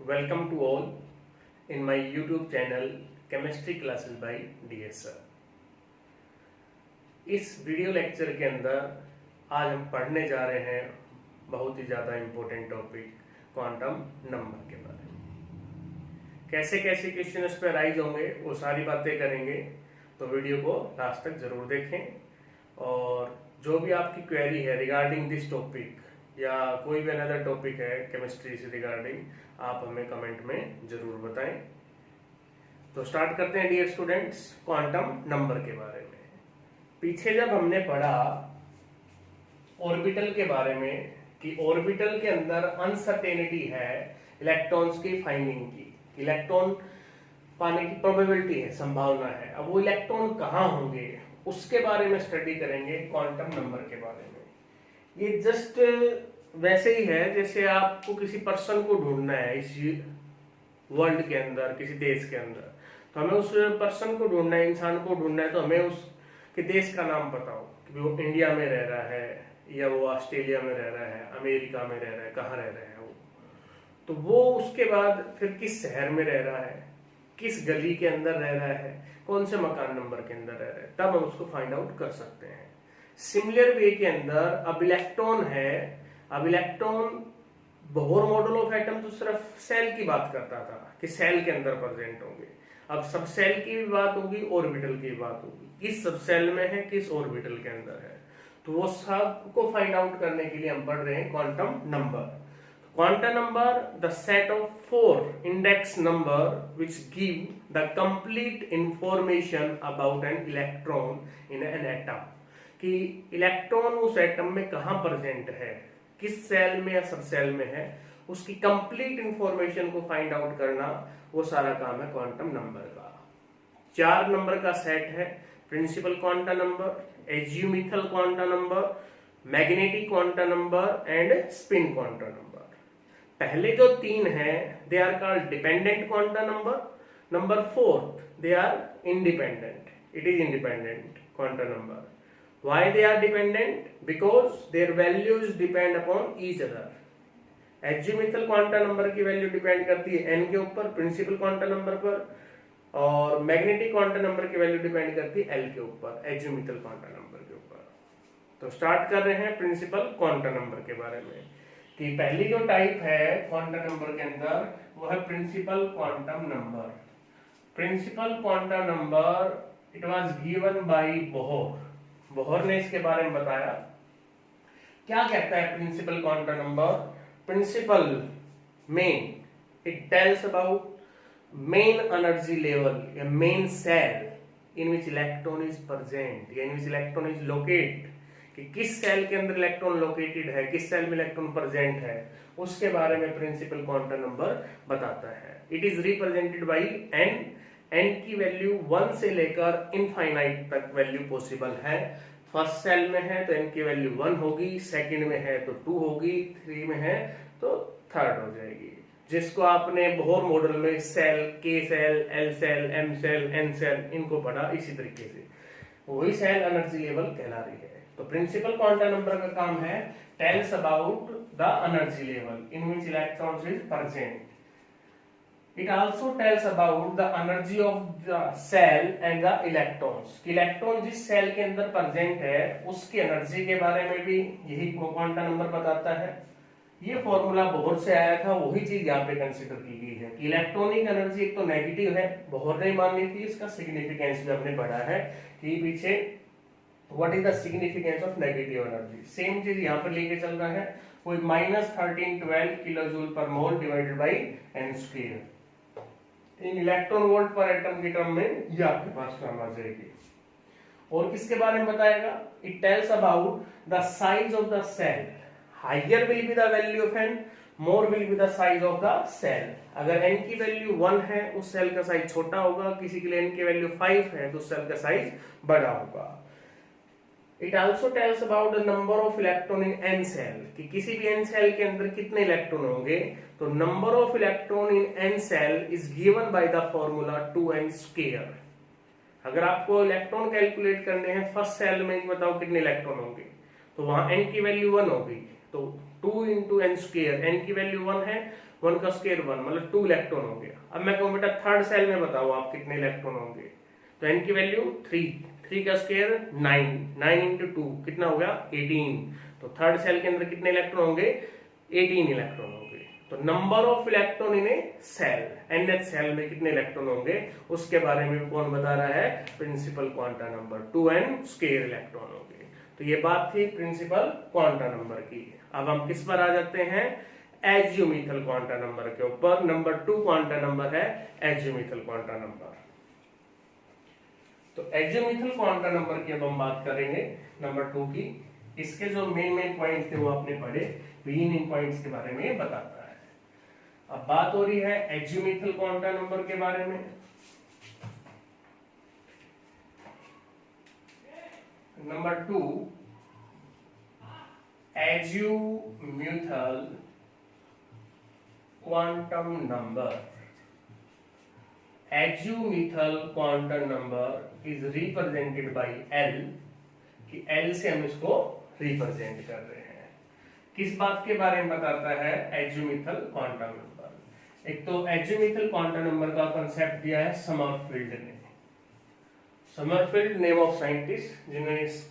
Welcome to all in my YouTube channel Chemistry Classes by DS Sir। इस video lecture के अंदर आज हम पढ़ने जा रहे हैं बहुत ही ज़्यादा इम्पोर्टेंट टॉपिक क्वांटम नंबर के बारे में। कैसे कैसे क्वेश्चन इस पर राइज होंगे वो सारी बातें करेंगे, तो वीडियो को लास्ट तक जरूर देखें। और जो भी आपकी क्वेरी है रिगार्डिंग दिस टॉपिक या कोई भी अनदर टॉपिक है केमिस्ट्री से रिगार्डिंग, आप हमें कमेंट में जरूर बताएं। तो स्टार्ट करते हैं डियर स्टूडेंट्स क्वांटम नंबर के बारे में। पीछे जब हमने पढ़ा ऑर्बिटल के बारे में कि ऑर्बिटल के अंदर अनसर्टेनिटी है इलेक्ट्रॉन्स की फाइंडिंग की, इलेक्ट्रॉन पाने की प्रोबेबिलिटी है, संभावना है। अब वो इलेक्ट्रॉन कहाँ होंगे उसके बारे में स्टडी करेंगे क्वांटम नंबर के बारे में। ये जस्ट वैसे ही है जैसे आपको किसी पर्सन को ढूंढना है इस वर्ल्ड के अंदर, किसी देश के अंदर, तो हमें उस पर्सन को ढूंढना है, इंसान को ढूंढना है, तो हमें उसके देश का नाम पता हो कि वो इंडिया में रह रहा है या वो ऑस्ट्रेलिया में रह रहा है, अमेरिका में रह रहा है, कहाँ रह रहा है वो, तो वो उसके बाद फिर किस शहर में रह रहा है, किस गली के अंदर रह रहा है, कौन से मकान नंबर के अंदर रह रहा है, तब हम उसको फाइंड आउट कर सकते हैं। सिमिलर वे के अंदर अब इलेक्ट्रॉन है, अब electron Bohr model of atom तो सिर्फ सेल की बात करता था कि सेल के अंदर प्रेजेंट होंगे। अब सब सेल की भी बात होगी, ऑर्बिटल की बात होगी, किस सब सेल में है, किस ऑर्बिटल के अंदर है, तो वो सब को फाइंड आउट करने के लिए हम पढ़ रहे हैं quantum number. Quantum number the set of 4 index number which give the complete information about an electron in an atom, कि इलेक्ट्रॉन उस एटम में कहां प्रेजेंट है, किस सेल में या सब सेल में है, उसकी कंप्लीट इंफॉर्मेशन को फाइंड आउट करना, वो सारा काम है क्वांटम नंबर का। 4 नंबर का सेट है, principal quantum number, azimuthal quantum number, magnetic quantum number and spin quantum number. पहले जो 3 हैं they are called dependent quantum number, number 4 they are independent, it is independent quantum number. Why they are dependent? Because their values depend upon each other. Azimuthal quantum number की value depend करती है n के ऊपर, principal quantum number पर, और magnetic quantum number की value depend करती है l के ऊपर, एजियोमिथल क्वांटम नंबर के ऊपर। तो स्टार्ट कर रहे हैं प्रिंसिपल क्वांटम नंबर के बारे में कि पहली जो टाइप है क्वांटम नंबर के अंदर वो है principal quantum number. Principal quantum number it was given by Bohr, Bohr ने इसके बारे में बताया। क्या कहता है principal quantum number? Principal main it tells about main energy level या main shell in which electron is present या in which electron is locate, कि किस सेल के अंदर इलेक्ट्रॉन लोकेटेड है, किस सेल में इलेक्ट्रॉन प्रेजेंट है, उसके बारे में प्रिंसिपल क्वांटम नंबर बताता है। It is represented by n, n की वैल्यू 1 से लेकर इनफाइनाइट तक वैल्यू पॉसिबल है। फर्स्ट सेल में है तो n की वैल्यू 1 होगी, सेकंड में है तो 2 होगी, 3 में है तो 3rd हो जाएगी, जिसको आपने बोहर मॉडल में shell, k shell, l shell, m shell, n shell इनको पढ़ा। इसी तरीके से वही सेल एनर्जी लेवल कहला रही है। तो प्रिंसिपल क्वांटम नंबर का काम है tales about the energy level in which electrons is present. It also tells about the energy of the cell and the electrons, कि इलेक्ट्रॉन जिस सेल के अंदर प्रेजेंट है उसकी एनर्जी के बारे में भी यही क्वांटम नंबर बताता है। ये फॉर्मूला बोहर से आया था, वही चीज यहाँ पे कंसीडर की गई है कि इलेक्ट्रॉनिक एनर्जी एक तो नेगेटिव है, बोहर ने मान ली थी, इसका सिग्निफिकेंस भी हमने पढ़ा है कि पीछे what is the significance of negative energy. Same चीज यहाँ पर लेके चल रहा है, कोई -1312 किलो जूल पर मोल divided by n square in electron volt पर एटम की टर्म में ये आपके पास टर्म आ जाएगी। और किसके बारे में बताएगा? It tells about the size of the shell, higher will be the value of n, more will be the size of the shell. अगर n की वैल्यू 1 है उस सेल का साइज छोटा होगा, किसी के लिए n की वैल्यू 5 है तो उस सेल का साइज बड़ा होगा। It also tells about the number of electron in n shell, कि किसी भी n सेल के अंदर कितने इलेक्ट्रॉन होंगे, तो number of electron in n shell is given by the formula 2n square. अगर आपको इलेक्ट्रॉन कैलकुलेट करने हैं फर्स्ट सेल में, बताओ कितने इलेक्ट्रॉन होंगे, तो वहां n की वैल्यू 1 होगी, तो 2 into n स्क्वायर, n की वैल्यू 1 है, 1 का स्क्वायर 1 मतलब 2 इलेक्ट्रॉन हो गया। अब मैं कहूँ बेटा थर्ड सेल में बताओ आप कितने इलेक्ट्रॉन होंगे, तो n की वैल्यू 3 का स्क्वायर 9 इंटू 2 कितना हो गया 18। तो थर्ड सेल के अंदर कितने इलेक्ट्रॉन होंगे 18 इलेक्ट्रॉन होंगे। तो number of electron in a shell, nth shell में कितने इलेक्ट्रॉन होंगे उसके बारे में कौन बता रहा है, principal quanta number 2n square electron होंगे। तो ये बात थी प्रिंसिपल क्वांटा नंबर की। अब हम किस पर आ जाते हैं, एजियोमीथल क्वांटा नंबर के ऊपर। नंबर 2 क्वांटा नंबर है एजियोमीथल क्वांटा नंबर। तो एजियोमीथल क्वांटा नंबर की अब हम बात करेंगे नंबर 2 की। इसके जो मेन पॉइंट थे वो आपने पढ़े, तो इन पॉइंट्स के बारे में बताता है। अब बात हो रही है एजियोमीथल क्वांटा नंबर के बारे में। Number 2 azimuthal quantum number. Azimuthal quantum number is represented by L, कि L से हम इसको रिप्रेजेंट कर रहे हैं। किस बात के बारे में बताता है एजियोमीथल क्वांटम नंबर। एक तो एजियोमीथल क्वांटम नंबर का कंसेप्ट दिया है समरफील्ड ने। समरफील्ड नेम ऑफ साइंटिस्ट जिन्होंने इस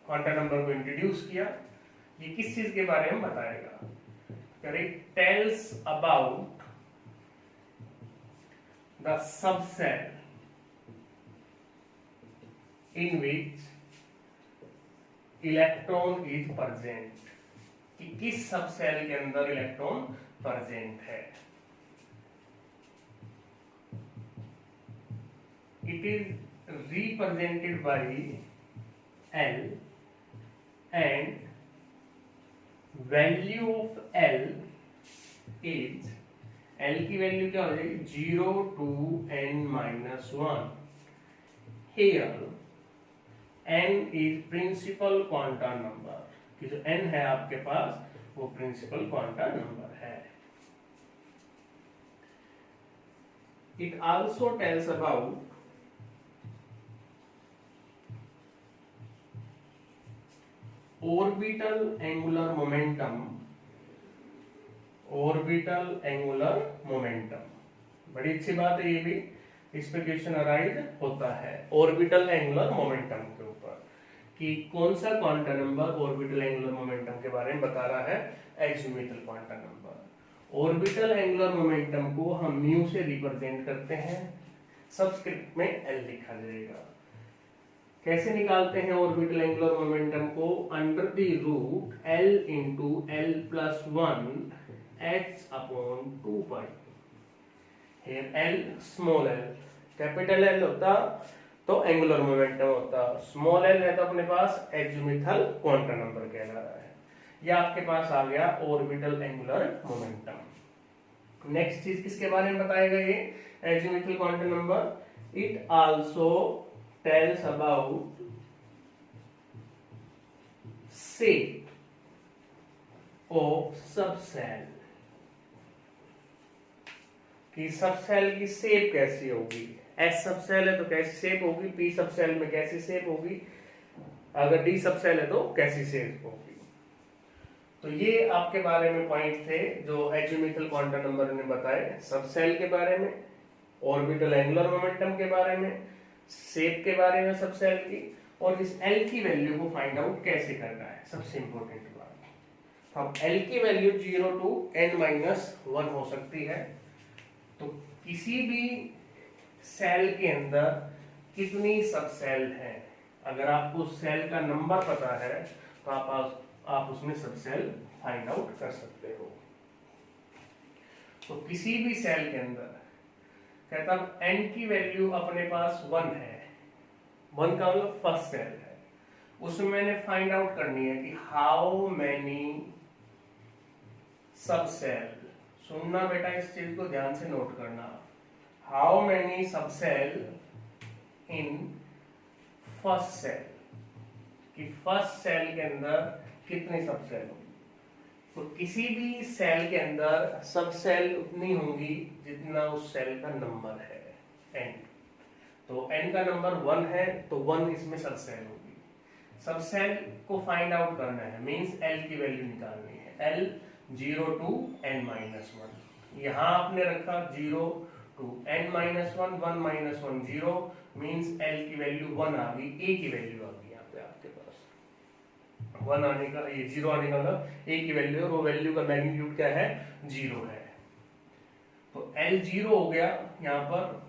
क्वांटम नंबर को इंट्रोड्यूस किया। ये किस चीज के बारे में बताएगा, it tells about the subshell in which electron is present, कि किस सब सेल के अंदर इलेक्ट्रॉन प्रेजेंट है। It is represented by L and value of L is, L की वैल्यू क्या हो जाएगी 0 to n-1। Here n is principal quantum number, कि जो n है आपके पास वो प्रिंसिपल क्वांटम नंबर है। It also tells about orbital angular momentum. Orbital angular momentum बड़ी अच्छी बात है, ये भी इस पे क्वेश्चन अराइज होता है ऑर्बिटल एंगुलर मोमेंटम के ऊपर, कि कौन सा quantum number orbital angular momentum के बारे में बता रहा है, azimuthal quantum number. Orbital angular momentum को हम म्यू से रिप्रेजेंट करते हैं, सबस्क्रिप्ट में L लिखा जाएगा। कैसे निकालते हैं ऑर्बिटल एंगुलर मोमेंटम को, under the root L into L plus 1 h upon 2 pi. Here L small l, capital L होता तो एंगुलर मोमेंटम होता, स्मॉल l है तो अपने पास एजियोमीथल क्वांटम नंबर कहला रहा है। ये आपके पास आ गया ऑर्बिटल एंगुलर मोमेंटम। नेक्स्ट चीज किसके बारे में बताएगा ये azimuthal quantum number, it also tells about shape of subcell, कि सबसेल की शेप कैसी होगी। S सबसेल है तो कैसी शेप होगी, P सबसेल में कैसी शेप होगी, अगर D सबसेल है तो कैसी शेप होगी। तो ये आपके बारे में पॉइंट थे जो एजियोमीथल क्वांटम नंबर ने बताए, सबसेल के बारे में, ऑर्बिटल एंगुलर मोमेंटम के बारे में, शेप के बारे में सबसेल की, और इस L की वैल्यू को फाइंड आउट कैसे करना है, सबसे इंपॉर्टेंट बात। तो अब L की वैल्यू 0 to n-1 हो सकती है। तो किसी भी सेल के अंदर कितनी सबसेल है, अगर आपको सेल का नंबर पता है तो आप उसमें सबसेल फाइंड आउट कर सकते हो। तो किसी भी सेल के अंदर कहता n की वैल्यू अपने पास 1 है, 1 का मतलब फर्स्ट सेल है, उसमें मैंने फाइंड आउट करनी है कि हाउ मैनी सबसेल, सुनना बेटा इस चीज को ध्यान से नोट करना, how many subshell in first shell, कि फर्स्ट सेल के अंदर कितने सबसेल होंगे। तो किसी भी सेल के अंदर सबसेल उतनी होंगी जितना उस सेल का नंबर है n। तो n का नंबर 1 है तो 1 इसमें सबसेल होगी। सबसेल को फाइंड आउट करना है, मींस L की वैल्यू निकालनी है, L 0 to n-1। यहाँ आपने रखा 0 to n minus 1, 1 minus 1 0 means l की वैल्यू 1 आ गई, a की वैल्यू आ गई यहाँ पे आपके पास 1 आने का, ये 0 आने का मतलब a की वैल्यू है, वो वैल्यू का मैग्नीट्यूड क्या है 0 है। तो l 0 हो गया, यहाँ पर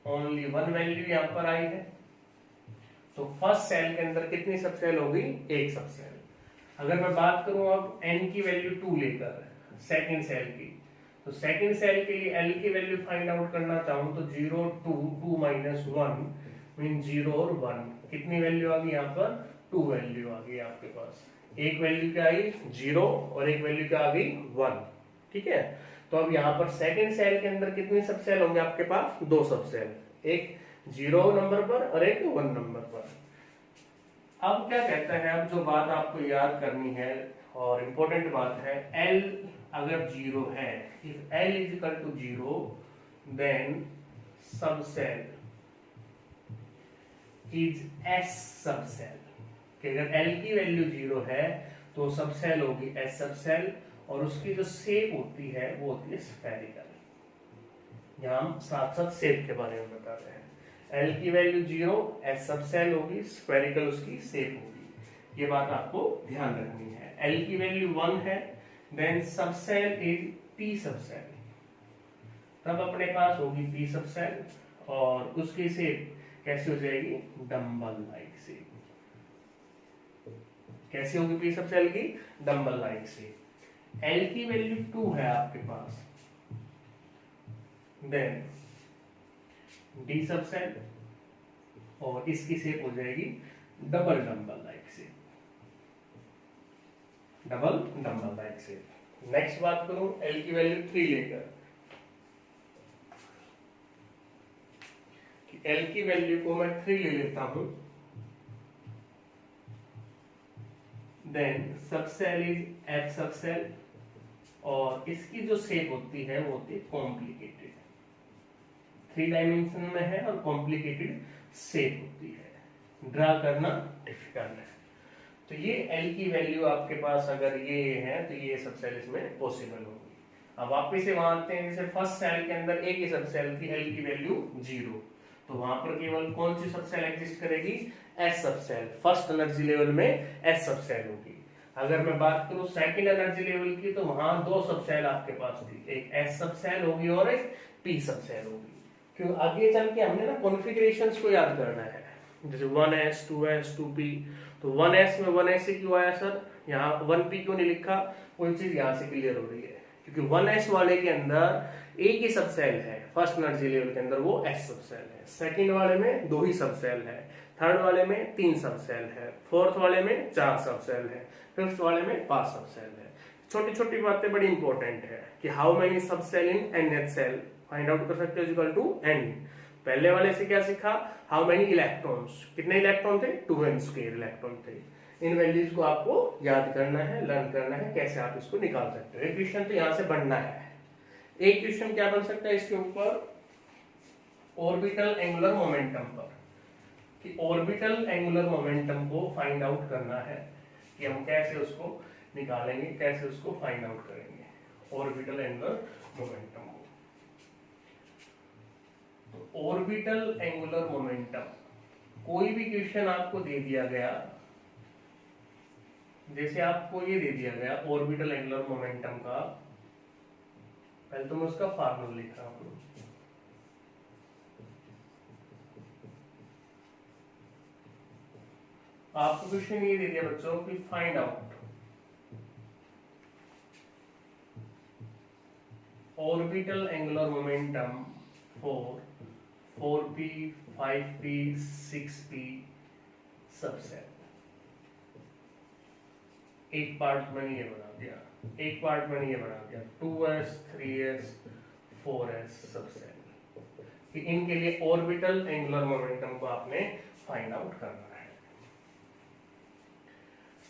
ओनली 1 वैल्यू यहाँ पर आई है। तो फर्स्ट सेल के अंदर कितनी सब सेल होगी, एक सब सेल। अगर मैं बात करूं अब n की वैल्यू 2 लेकर सेकंड सेल की, तो सेकंड सेल के लिए l की वैल्यू फाइंड आउट करना चाहूं तो 0 2 2 माइनस 1 मीन 0 और 1, कितनी वैल्यू आ गई यहाँ पर 2 वैल्यू आ गई आपके पास। एक वैल्यू क्या आई 0 और एक वैल्यू क्या आ गई 1, ठीक है। तो अब यहाँ पर सेकंड सेल के अंदर कितने सब सेल होंगे आपके पास, दो सब सेल, एक 0 नंबर पर और एक 1 नंबर पर। अब क्या कहता है, अब जो बात आपको याद करनी है और इम्पोर्टेंट बात है, L अगर 0 है, if L is equal to 0 then subshell is S subshell. कि अगर L की वैल्यू 0 है तो सब सेल होगी S सब सेल, और उसकी जो शेप होती है वो होती है स्फेरिकल। यहाँ हम साथ साथ शेप के बारे में बता रहे हैं। L की वैल्यू 0, S सब सेल होगी, स्फेरिकल उसकी शेप होगी, ये बात आपको ध्यान रखनी है। L की वैल्यू 1 है, then subshell is P सब सेल, तब अपने पास होगी P सब सेल और उसकी शेप कैसी हो जाएगी, डम्बल लाइक शेप। कैसी होगी P सब सेल की, डम्बल लाइक शेप। L की वैल्यू 2 है आपके पास, देन D सब सेल और इसकी शेप हो जाएगी double dumbbell like shape, double dumbbell like shape. Next बात करूं L की वैल्यू 3 लेकर, कि L की वैल्यू को मैं 3 ले लेता हूं, then subshell is F सब सेल और इसकी जो शेप होती है वो होती है कॉम्प्लिकेटेड, 3 डायमेंशन में है और कॉम्प्लिकेटेड शेप होती है, ड्रा करना डिफिकल्ट है। तो ये L की वैल्यू आपके पास अगर ये है तो ये सब सेल इसमें पॉसिबल होगी। अब वापस से वहां आते हैं, जैसे फर्स्ट सेल के अंदर एक ही सब सेल थी, L की वैल्यू 0, तो वहां पर केवल कौन सी सब सेल एग्जिस्ट करेगी, S सब सेल। फर्स्ट एनर्जी लेवल में S सब सेल होगी। अगर मैं बात करूं सेकंड एनर्जी लेवल की, तो वहां दो सब सेल आपके पास थी, एक S सब सेल होगी और एक P सब सेल होगी। क्यों, आगे चल के हमने ना कॉन्फ़िगरेशंस को याद करना है, जैसे 1s 2s 2p, तो 1s में 1s क्यों आया सर, यहाँ 1p क्यों नहीं लिखा, कोई चीज यहाँ से क्लियर हो रही है, क्योंकि 1s वाले के अंदर एक ही सब सेल है, फर्स्ट एनर्जी लेवल के अंदर वो S सब सेल है, सेकंड वाले में 2 ही सब सेल है, थर्ड वाले में 3 सब सेल है, फोर्थ वाले में 4 सब सेल है, फिफ्थ वाले में 5 सब सेल है। छोटी छोटी बातें बड़ी इंपॉर्टेंट है कि हाउ मेनी सब सेल इन nth सेल फाइंड आउट कर सकते हो इक्वल टू n। पहले वाले से क्या सीखा, हाउ मेनी इलेक्ट्रॉन्स, कितने इलेक्ट्रॉन थे, 2n स्क्वायर इलेक्ट्रॉन थे। इन वैल्यूज को आपको याद करना है, लर्न करना है, कैसे आप इसको निकाल सकते हो। एक क्वेश्चन तो यहाँ से बनना है। एक क्वेश्चन क्या बन सकता है इसके ऊपर, ऑर्बिटल एंगुलर मोमेंटम पर, कि ऑर्बिटल एंगुलर मोमेंटम को फाइंड आउट करना है, कि हम कैसे उसको निकालेंगे, कैसे उसको फाइंड आउट करेंगे ऑर्बिटल एंगुलर मोमेंटम को। तो ऑर्बिटल एंगुलर मोमेंटम, कोई भी क्वेश्चन आपको दे दिया गया, जैसे आपको ये दे दिया गया ऑर्बिटल एंगुलर मोमेंटम का, पहले तो मैं उसका फार्मूला लिख रहा हूं। आपको क्वेश्चन ये दे दिया बच्चों कि find out orbital angular momentum for 4p 5p 6p सब सेल। एक पार्ट मैंने ये बना दिया, एक पार्ट मैंने ये बना दिया 2s 3s 4s सब सेल, कि इनके लिए ऑर्बिटल एंगुलर मोमेंटम को आपने फाइंड आउट करना है।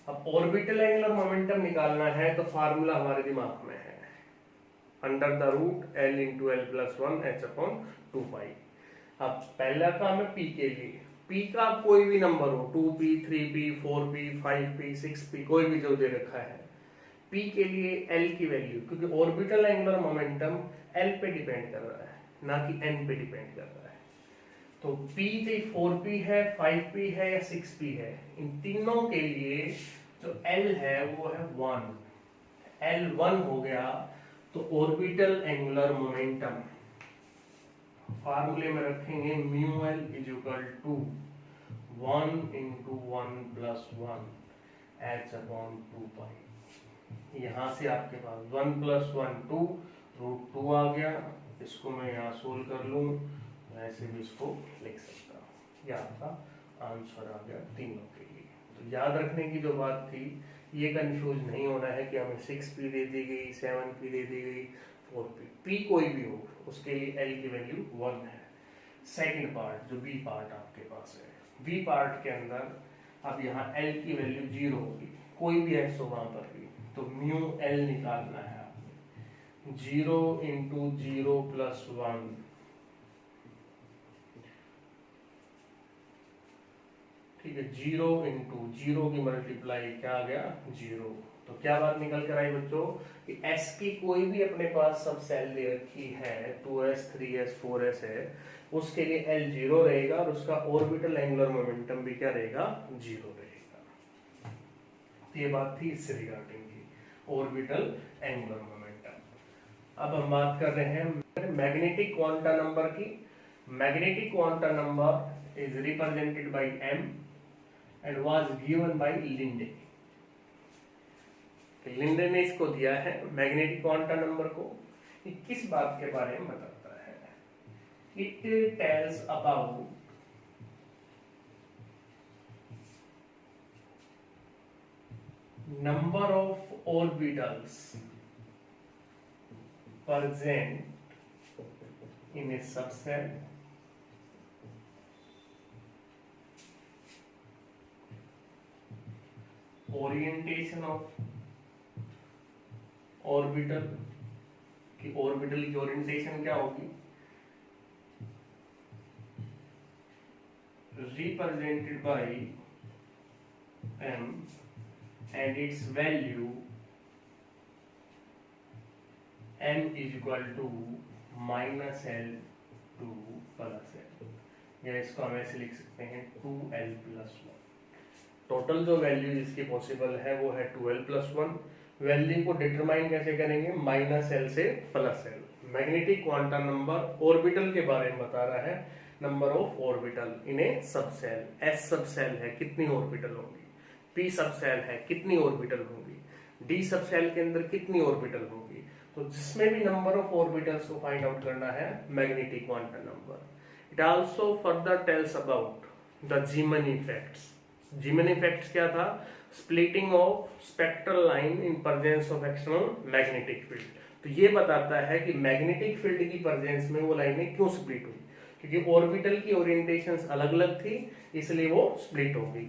अब ऑर्बिटल एंगुलर मोमेंटम निकालना है तो फार्मूला हमारे दिमाग में है, under the root L into L plus 1 h/2π। अब पहला काम है P के लिए, P का कोई भी नंबर हो, 2p 3p 4p 5p 6p कोई भी जो दे रखा है, P के लिए L की वैल्यू, क्योंकि ऑर्बिटल एंगुलर मोमेंटम L पे डिपेंड कर रहा है ना कि N पे डिपेंड कर रहा है। तो P 4P है, 5P है या 6P है, इन तीनों के लिए जो L है वो है 1। L1 हो गया तो ऑर्बिटल एंगुलर मोमेंटम फार्मूले में रखेंगे mu L is equal to 1 into 1 plus 1 h upon 2 pi. यहाँ से आपके पास 1 plus 1 2 √2 आ गया। इसको मैं यहाँ सोल्व कर लूँ, ऐसे भी इसको लिख सकता हूँ। यह आपका आंसर आ गया तीनों के लिए। तो याद रखने की जो बात थी, ये कंफ्यूज नहीं होना है कि हमें 6P दे दी गई, 7P दे दी गई, 4P, P कोई भी हो उसके लिए L की वैल्यू 1 है। सेकंड पार्ट जो B पार्ट आपके पास है, B पार्ट के अंदर अब यहाँ L की वैल्यू 0 होगी, कोई भी x हो वहां पर भी, तो म्यू L निकालना है आपने। 0 into 0 plus 1 ठीक है, 0 into 0 की मल्टीप्लाई क्या आ गया 0। तो क्या बात निकल कर आई बच्चों कि S की कोई भी अपने पास सब सेल दे रखी है, 2s 3s 4s है, उसके लिए L 0 रहेगा और उसका ऑर्बिटल एंगुलर मोमेंटम भी क्या रहेगा 0 रहेगा। तो ये बात थी इससे रिगार्डिंग की ऑर्बिटल एंगुलर मोमेंटम। अब हम बात कर रहे हैं मैग्नेटिक क्वांटा नंबर की। Magnetic quanta number is represented bye m and was given by Linde. Linde ने इसको दिया है मैग्नेटिक क्वांटा नंबर को। ये किस बात के बारे में बताता है? It tells about number of orbitals present in a subcell orientation of orbital की, ऑर्बिटल की ओरिएंटेशन क्या होगी represented by m and its value m is equal to minus L to plus L, या इसको हम ऐसे लिख सकते हैं 2L plus 1। टोटल जो वैल्यू इसकी पॉसिबल है वो है 2L plus 1। वैल्यू को डिटरमाइन कैसे करेंगे? माइनस L से plus L। Magnetic quanta number orbital के बारे में बता रहा है, number of orbital in A subshell. S subshell है कितनी ऑर्बिटल होंगी, P सबसेल है कितनी ऑर्बिटल होंगी, D सबसेल के अंदर कितनी ऑर्बिटल होंगी। तो जिसमें भी नंबर ऑफ ऑर्बिटल्स को फाइंड आउट करना है magnetic quantum number. It also further tales about the जीमन effects. जीमन effects क्या था? Splitting of spectral line in presence of external magnetic field. तो ये बताता है कि मैग्नेटिक फील्ड की प्रेजेंस में वो लाइनें क्यों स्प्लिट हुई, क्योंकि ऑर्बिटल की ओरिएंटेशंस अलग अलग थी, इसलिए वो स्प्लिट हो गई।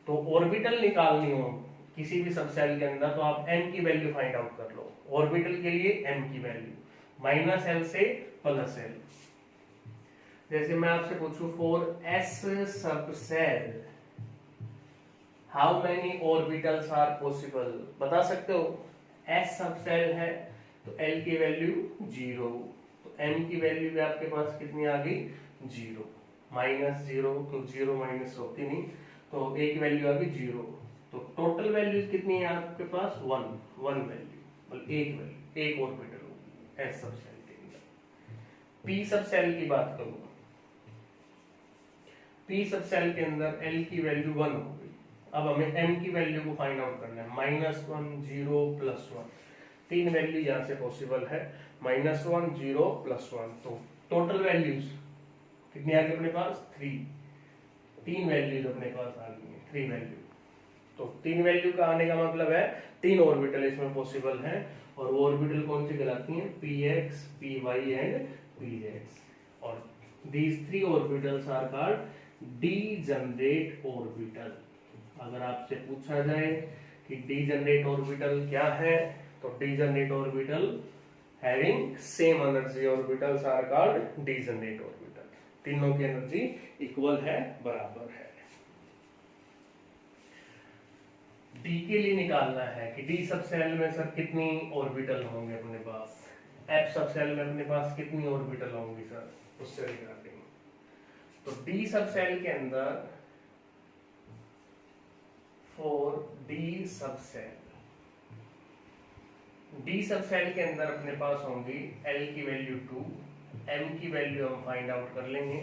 तो ऑर्बिटल निकालनी हो किसी भी सबसेल के अंदर, तो आप m की वैल्यू फाइंड आउट कर लो। ऑर्बिटल के लिए m की वैल्यू माइनस L से प्लस L। जैसे मैं आपसे पूछूं for S subshell how many orbitals are possible, बता सकते हो? S सबसेल है तो L की वैल्यू 0, तो m की वैल्यू भी आपके पास कितनी आ गई 0, माइनस 0, तो 0 माइनस होती नहीं, तो a की वैल्यू आ गई 0। तो टोटल वैल्यू कितनी है आपके पास 1 वैल्यू, मतलब एक वैल्यू, एक ऑर्बिटल होगी S सबसेल के अंदर। P सबसेल की बात करूं, P सबसेल के अंदर L की वैल्यू 1 होगी। अब हमें m की वैल्यू को फाइंड आउट करना है, -1 0 +1, तीन वैल्यू यहाँ से पॉसिबल है, -1 0 +1। तो टोटल वैल्यूज कितनी आ गई अपने पास 3, तीन वैल्यूज अपने पास आ गई है 3 वैल्यू। तो 3 वैल्यू का आने का मतलब है 3 ऑर्बिटल इसमें पॉसिबल है, और वो ऑर्बिटल कौन सी कहलाती हैं? px, py and pz। और these 3 orbitals are called degenerate orbital. अगर आपसे पूछा जाए कि डीजनरेट ऑर्बिटल क्या है, तो degenerate orbital having same energy orbitals are called degenerate orbital. तीनों की एनर्जी इक्वल है, बराबर है। डी के लिए निकालना है कि डी सब सेल में सर कितनी ऑर्बिटल होंगे अपने पास, एफ सब सेल में अपने पास कितनी ऑर्बिटल होंगी सर, उससे रिगार्डिंग। तो डी सब सेल के अंदर फॉर डी सब सेल, डी सब सेल के अंदर अपने पास होंगी एल की वैल्यू 2, एम की वैल्यू हम फाइंड आउट कर लेंगे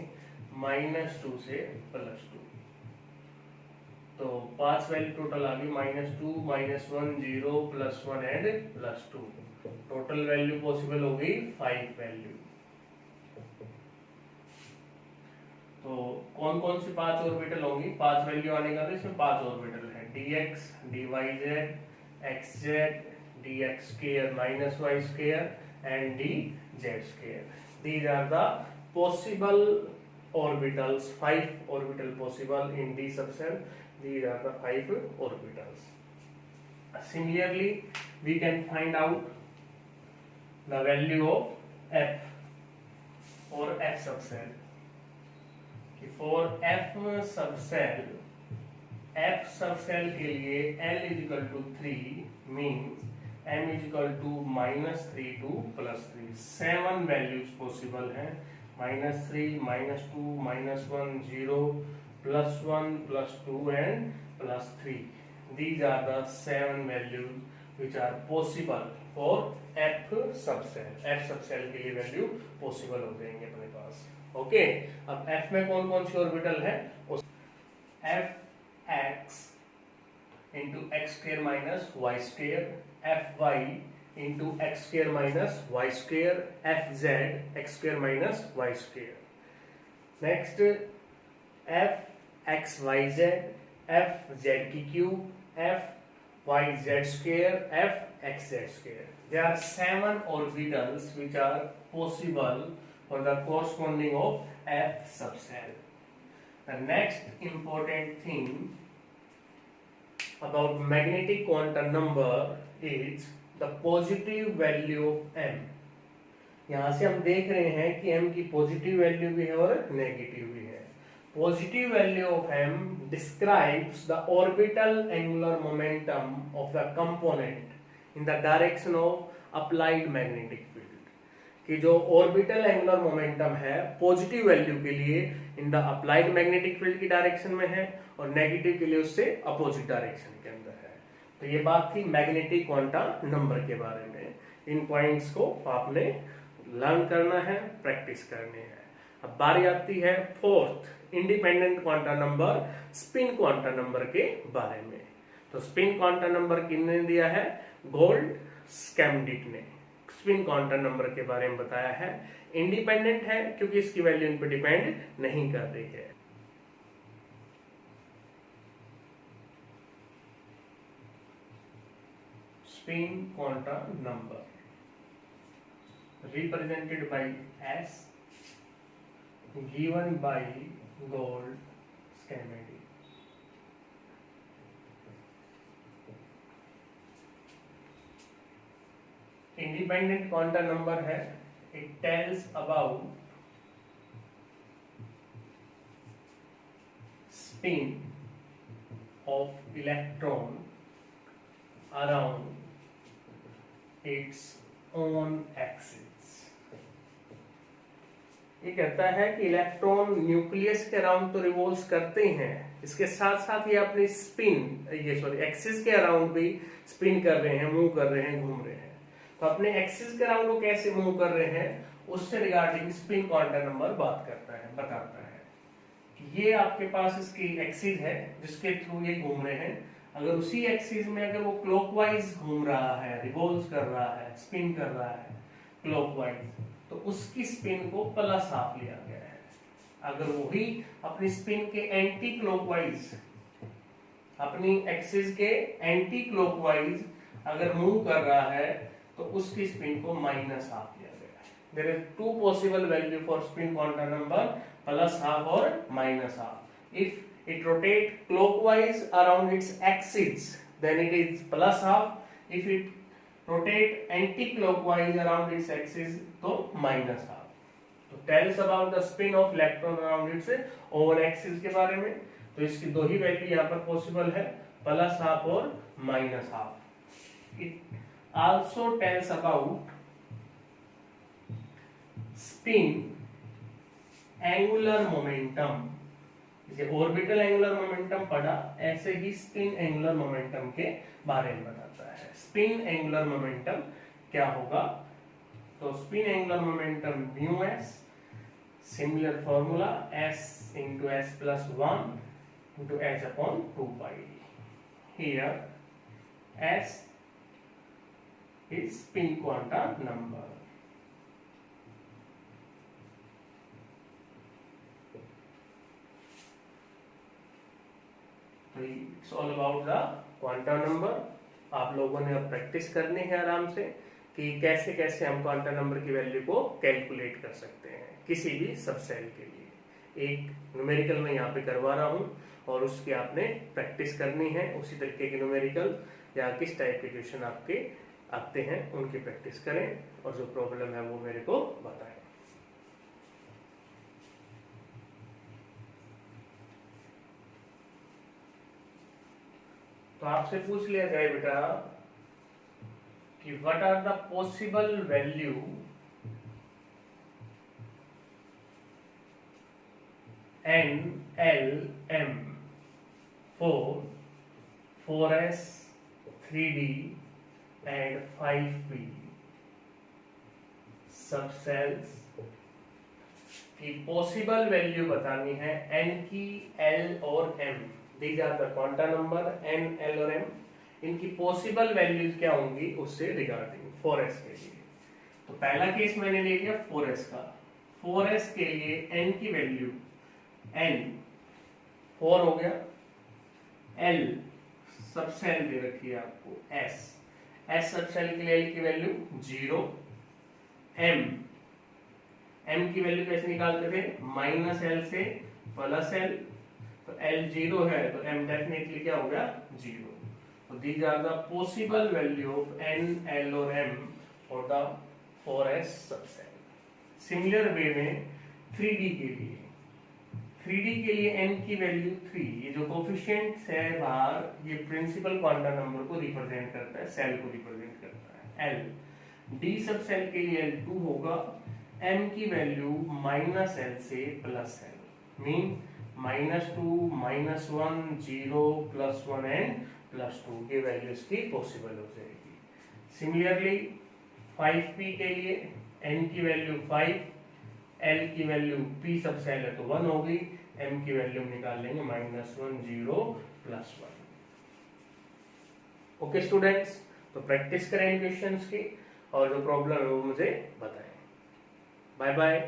-2 से +2। तो 5 वैल्यू टोटल आ गई -2 -1 0 +1 एंड +2। टोटल वैल्यू पॉसिबल हो गई 5 वैल्यू। तो कौन कौन सी 5 ऑर्बिटल होंगी, 5 वैल्यू आने का, तो इसमें 5 ऑर्बिटल है, dx dyz xz dx square minus y square and dz square. These are the possible orbitals, 5 orbital possible in D subcell. These are the 5 orbitals. Similarly, we can find out the value of F or F subcell. For F subcell, F subcell के लिए L is equal to 3 means M is equal to -3 to +3. 7 values possible हैं, -3 -2 -1 0 +1 +2 and +3. These are the 7 values which are possible for F subcell. F subcell के लिए value possible हो जाएंगे अपने पास। Okay, अब F में कौन कौन सी ऑर्बिटल है, F x into x square minus y square, Fy into x square minus y square, Fz x square minus y square. Next Fxyz, Fz की cube, Fyz square, Fxz square. There are 7 orbitals which are possible for the corresponding of F subcell. The next important thing about magnetic quantum number is the positive value of m. यहां से हम देख रहे हैं कि m की positive value भी है और नेगेटिव भी है। Positive value of m describes the orbital angular momentum of the component in the direction of applied magnetic field. कि जो ऑर्बिटल एंगुलर मोमेंटम है पॉजिटिव वैल्यू के लिए in the applied magnetic field की डायरेक्शन में है और नेगेटिव के लिए उससे अपोजिट डायरेक्शन के अंदर है। तो ये बात थी मैग्नेटिक क्वांटम नंबर के बारे में। इन पॉइंट्स को आपने लर्न करना है, प्रैक्टिस करनी है। अब बारी आती है fourth independent quantum number, spin quantum number के बारे में। तो स्पिन क्वांटम नंबर किसने दिया है, गोल्ड स्कैमडिक ने स्पिन क्वांटम नंबर के बारे में बताया है। इंडिपेंडेंट है क्योंकि इसकी वैल्यू इन पर डिपेंड नहीं कर रही है। Spin quantum number represented by S given by गोल्ड स्कैमडिक। इंडिपेंडेंट क्वांटम नंबर है, it tells about spin of electron around its own axis. ये कहता है कि इलेक्ट्रॉन न्यूक्लियस के अराउंड तो रिवॉल्व करते हैं, इसके साथ साथ ये अपनी एक्सिस के अराउंड भी स्पिन कर रहे हैं, मूव कर रहे हैं, घूम रहे हैं। तो अपने एक्सिस के अराउंड वो कैसे मूव कर रहे हैं उससे रिगार्डिंग स्पिन क्वांटम नंबर बात करता है, बताता है कि ये आपके पास इसकी एक्सिस है जिसके थ्रू ये घूम रहे हैं। अगर उसी एक्सिस में अगर वो क्लॉकवाइज घूम रहा है, रिवॉल्व कर रहा है, स्पिन कर रहा है क्लॉकवाइज, तो उसकी स्पिन को प्लस हाफ लिया गया है। अगर वही अपनी स्पिन के एंटी क्लॉकवाइज, अपनी एक्सिस के एंटी क्लॉकवाइज अगर मूव कर रहा है तो उसकी स्पिन को माइनस हाफ लिया गया है। There is two possible value for spin quantum number, plus half और minus half. If it rotate clockwise around its axis then it is plus half, if it rotate anti clockwise around its axis तो minus half. तो tells about the spin of electron around its own axis के बारे में। तो इसकी दो ही value यहाँ पर पॉसिबल है, प्लस हाफ और minus half. It also tells about spin angular momentum. जैसे ऑर्बिटल एंगुलर मोमेंटम पढ़ा, ऐसे ही स्पिन एंगुलर मोमेंटम के बारे में बताता है। स्पिन एंगुलर मोमेंटम क्या होगा, तो spin angular momentum mu S, similar formula s into s plus 1 into h upon 2 pi. Here s is spin quantum number. तो it's all about the quantum number. आप लोगों ने अब प्रैक्टिस करनी है आराम से कि कैसे कैसे हम क्वांटम नंबर की वैल्यू को कैलकुलेट कर सकते हैं किसी भी सबसेल के लिए। एक न्यूमेरिकल मैं यहाँ पे करवा रहा हूँ और उसकी आपने प्रैक्टिस करनी है। उसी तरीके के न्यूमेरिकल या किस टाइप के क्वेश्चन आपके आते हैं उनकी प्रैक्टिस करें और जो प्रॉब्लम है वो मेरे को बताएं। तो आपसे पूछ लिया जाए बेटा कि what are the possible value n l m for 4s 3d and 5p subshells की पॉसिबल वैल्यू बतानी है n की, l और m। These are the quantum number n, l और m। इनकी पॉसिबल वैल्यूज क्या होंगी उससे रिगार्डिंग 4s के लिए। तो पहला केस मैंने ले लिया 4s का। 4s के लिए n की वैल्यू n 4 हो गया, l सबसेल दे रखी है आपको s, s सबसेल के लिए l की वैल्यू 0, m की वैल्यू कैसे निकालते थे, माइनस l से प्लस l, तो l 0 है तो m डेफिनेटली क्या हो गया 0। तो these are the possible value of n, l और m और the 4s subshell. Similar way में 3d के लिए, 3d के लिए n की वैल्यू 3, ये जो कोफिशिएंट्स है बाहर ये प्रिंसिपल क्वांटम नंबर को रिप्रेजेंट करता है, सेल को रिप्रेजेंट करता है l। d सब सेल के लिए l2 होगा, m की वैल्यू माइनस l से प्लस l, मीन -2, -1, 0, +1 एंड +2 की वैल्यू इसकी पॉसिबल हो जाएगी। सिमिलरली 5p के लिए n की वैल्यू 5, l की वैल्यू p सब सेल है तो 1 होगी, m की वैल्यू निकाल लेंगे -1, 0, +1। ओके स्टूडेंट्स, तो प्रैक्टिस करें क्वेश्चंस की और जो प्रॉब्लम है वो मुझे बताएं। Bye bye.